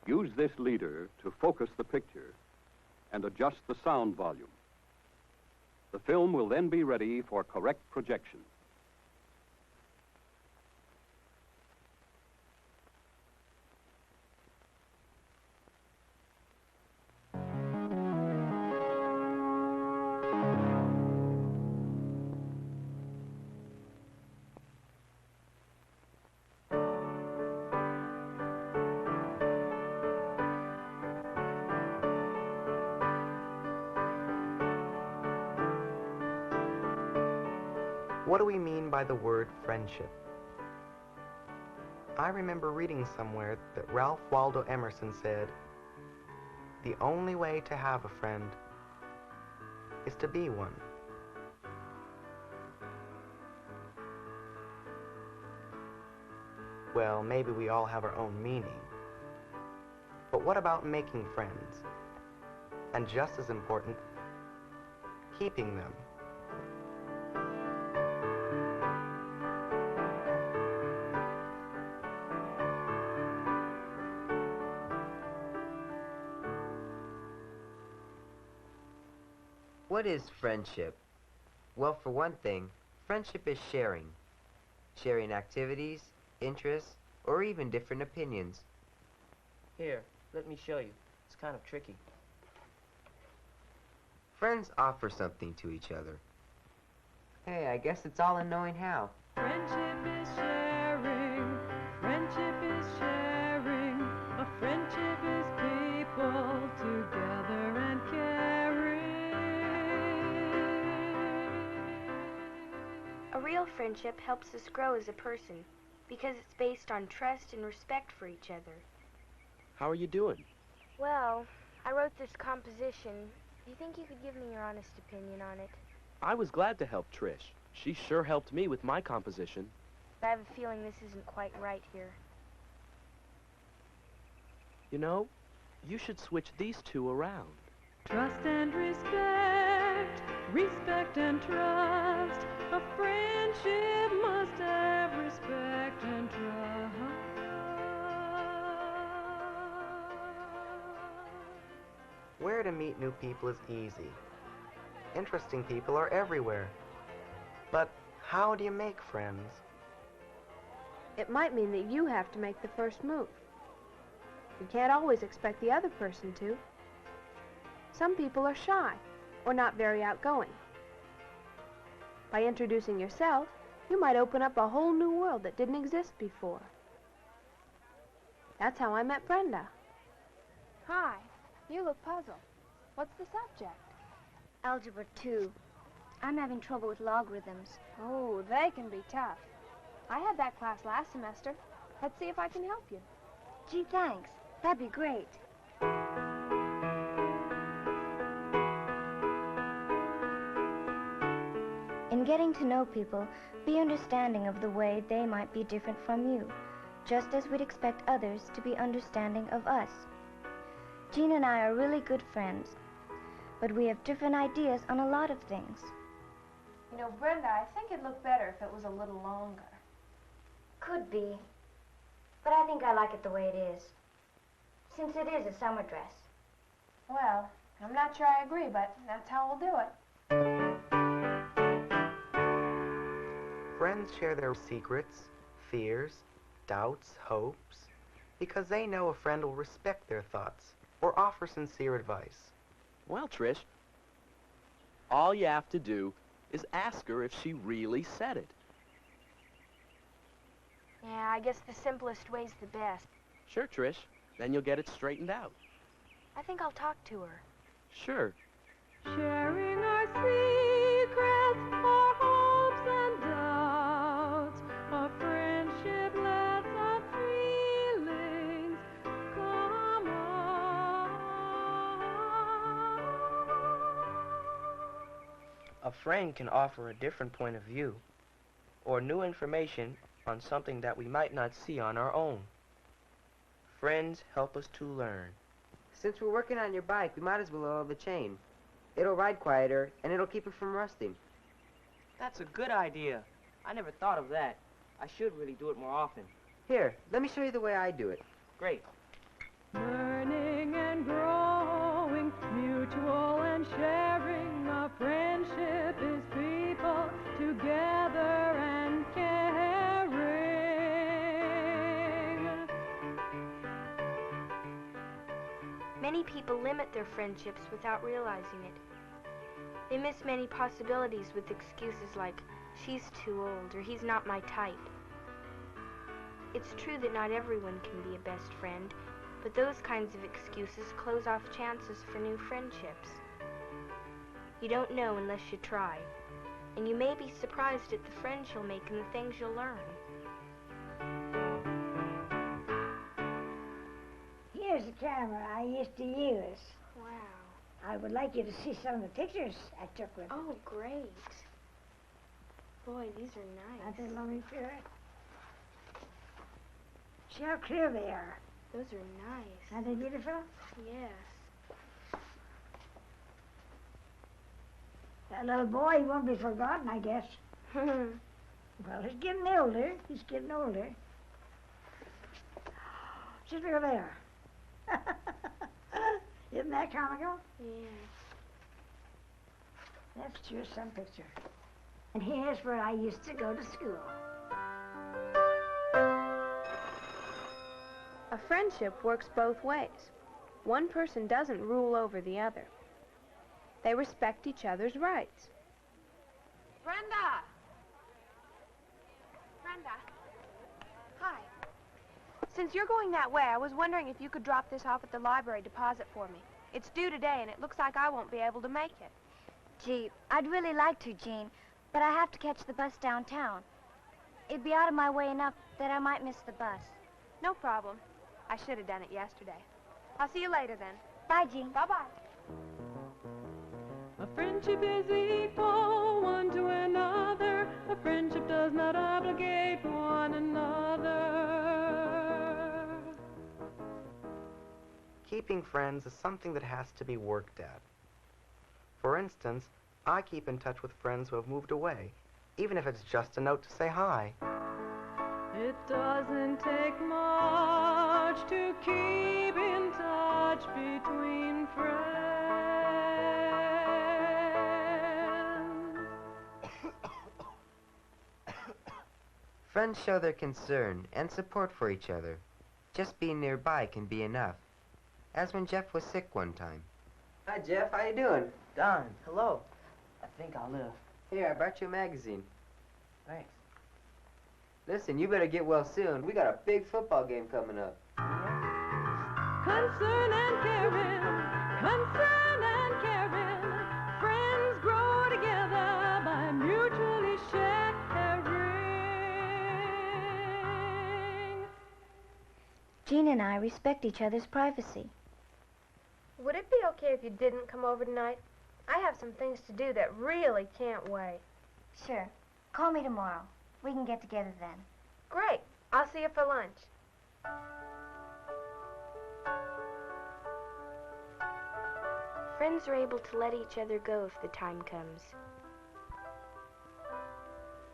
Use this leader to focus the picture and adjust the sound volume. The film will then be ready for correct projection. What do we mean by the word friendship? I remember reading somewhere that Ralph Waldo Emerson said, "The only way to have a friend is to be one." Well, maybe we all have our own meaning. But what about making friends? And just as important, keeping them. What is friendship? Well, for one thing, friendship is sharing. Sharing activities, interests, or even different opinions. Here, let me show you. It's kind of tricky. Friends offer something to each other. Hey, I guess it's all in knowing how. Friendship is sharing. Friendship is sharing. A friendship is people together and caring. A real friendship helps us grow as a person because it's based on trust and respect for each other. How are you doing? Well, I wrote this composition. Do you think you could give me your honest opinion on it? I was glad to help Trish. She sure helped me with my composition. But I have a feeling this isn't quite right here. You know, you should switch these two around. Trust and respect, respect and trust. A friendship must have respect and trust. Where to meet new people is easy. Interesting people are everywhere. But how do you make friends? It might mean that you have to make the first move. You can't always expect the other person to. Some people are shy or not very outgoing. By introducing yourself, you might open up a whole new world that didn't exist before. That's how I met Brenda. Hi, you look puzzled. What's the subject? Algebra 2. I'm having trouble with logarithms. Oh, they can be tough. I had that class last semester. Let's see if I can help you. Gee, thanks. That'd be great. In getting to know people, be understanding of the way they might be different from you, just as we'd expect others to be understanding of us. Jean and I are really good friends, but we have different ideas on a lot of things. You know, Brenda, I think it'd look better if it was a little longer. Could be, but I think I like it the way it is, since it is a summer dress. Well, I'm not sure I agree, but that's how we'll do it. Friends share their secrets, fears, doubts, hopes, because they know a friend will respect their thoughts or offer sincere advice. Well, Trish, all you have to do is ask her if she really said it. Yeah, I guess the simplest way's the best. Sure, Trish. Then you'll get it straightened out. I think I'll talk to her. Sure. Sharing our secrets, our hopes and doubts. A friendship lets our feelings come out. A friend can offer a different point of view or new information on something that we might not see on our own. Friends help us to learn. Since we're working on your bike, we might as well oil the chain. It'll ride quieter, and it'll keep it from rusting. That's a good idea. I never thought of that. I should really do it more often. Here, let me show you the way I do it. Great. learning and growing, mutual and sharing. A friendship is people together and caring. Many people limit their friendships without realizing it. They miss many possibilities with excuses like, she's too old, or he's not my type. It's true that not everyone can be a best friend, but those kinds of excuses close off chances for new friendships. You don't know unless you try, and you may be surprised at the friends you'll make and the things you'll learn. Here's the camera I used to use. Wow. I would like you to see some of the pictures I took with it. Oh, great. Boy, these are nice. Aren't they lovely, Vera? See how clear they are. Those are nice. Aren't they beautiful? Yes. That little boy, he won't be forgotten, I guess. Well, he's getting older. He's getting older. Just look there. Isn't that comical? Yeah. That's sure some picture. And here's where I used to go to school. A friendship works both ways. One person doesn't rule over the other. They respect each other's rights. Brenda! Brenda. Hi. Since you're going that way, I was wondering if you could drop this off at the library deposit for me. It's due today, and it looks like I won't be able to make it. Gee, I'd really like to, Jean, but I have to catch the bus downtown. It'd be out of my way enough that I might miss the bus. No problem. I should have done it yesterday. I'll see you later, then. Bye, Jean. Bye-bye. A friendship is equal one to another. A friendship does not obligate one another. Keeping friends is something that has to be worked at. For instance, I keep in touch with friends who have moved away, even if it's just a note to say hi. It doesn't take much to keep in touch between friends. Friends show their concern and support for each other. Just being nearby can be enough. As when Jeff was sick one time. Hi, Jeff. How you doing? Don, hello. I think I'll live. Here, I brought you a magazine. Thanks. Listen, you better get well soon. We got a big football game coming up. Concern and caring, friends grow together by mutually sharing. Jean and I respect each other's privacy. Would it be okay if you didn't come over tonight? I have some things to do that really can't wait. Sure. Call me tomorrow. We can get together then. Great. I'll see you for lunch. Friends are able to let each other go if the time comes.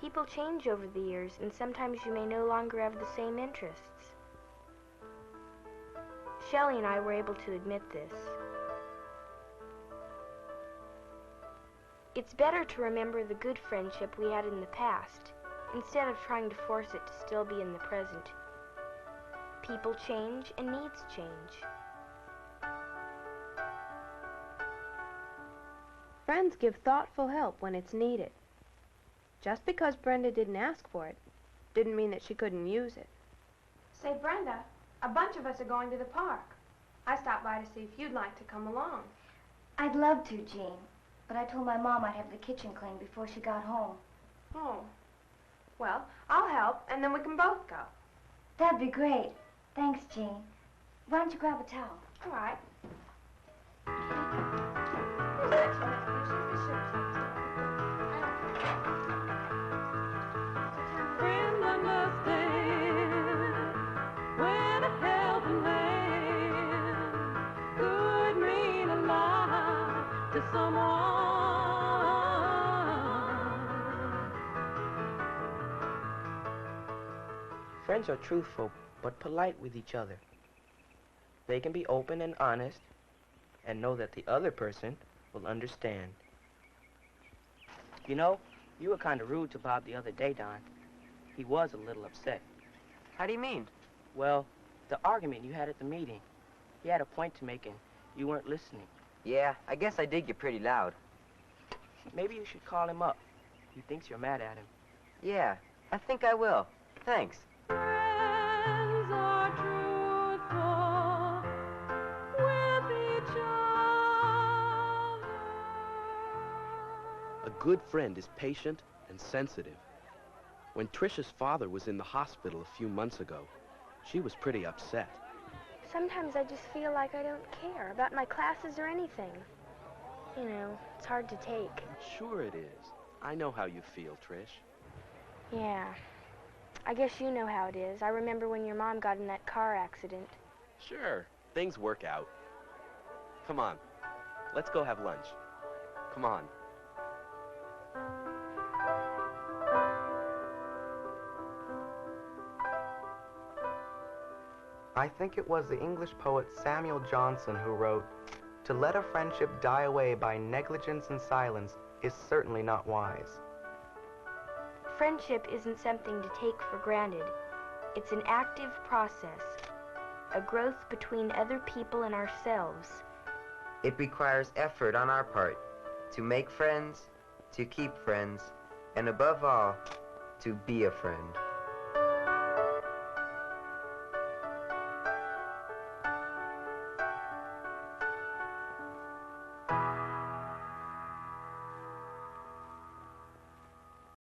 People change over the years, and sometimes you may no longer have the same interests. Shelley and I were able to admit this. It's better to remember the good friendship we had in the past, instead of trying to force it to still be in the present. People change and needs change. Friends give thoughtful help when it's needed. Just because Brenda didn't ask for it, didn't mean that she couldn't use it. Say, Brenda, a bunch of us are going to the park. I stopped by to see if you'd like to come along. I'd love to, Jean, but I told my mom I'd have the kitchen cleaned before she got home. Oh. Well, I'll help, and then we can both go. That'd be great. Thanks, Jean. Why don't you grab a towel? All right. Here's an extra one. Friends understand when a helping hand could mean a lot to someone. Friends are truthful, but polite with each other. They can be open and honest and know that the other person will understand. You know, you were kind of rude to Bob the other day, Don. He was a little upset. How do you mean? Well, the argument you had at the meeting. He had a point to make and you weren't listening. Yeah, I guess I did get pretty loud. Maybe you should call him up. He thinks you're mad at him. Yeah, I think I will. Thanks. Friends are truthful with each other. A good friend is patient and sensitive. When Trish's father was in the hospital a few months ago, she was pretty upset. Sometimes I just feel like I don't care about my classes or anything. You know, it's hard to take. Sure it is. I know how you feel, Trish. Yeah. I guess you know how it is. I remember when your mom got in that car accident. Sure, things work out. Come on, let's go have lunch. Come on. I think it was the English poet Samuel Johnson who wrote, "To let a friendship die away by negligence and silence is certainly not wise." Friendship isn't something to take for granted. It's an active process, a growth between other people and ourselves. It requires effort on our part to make friends, to keep friends, and above all, to be a friend.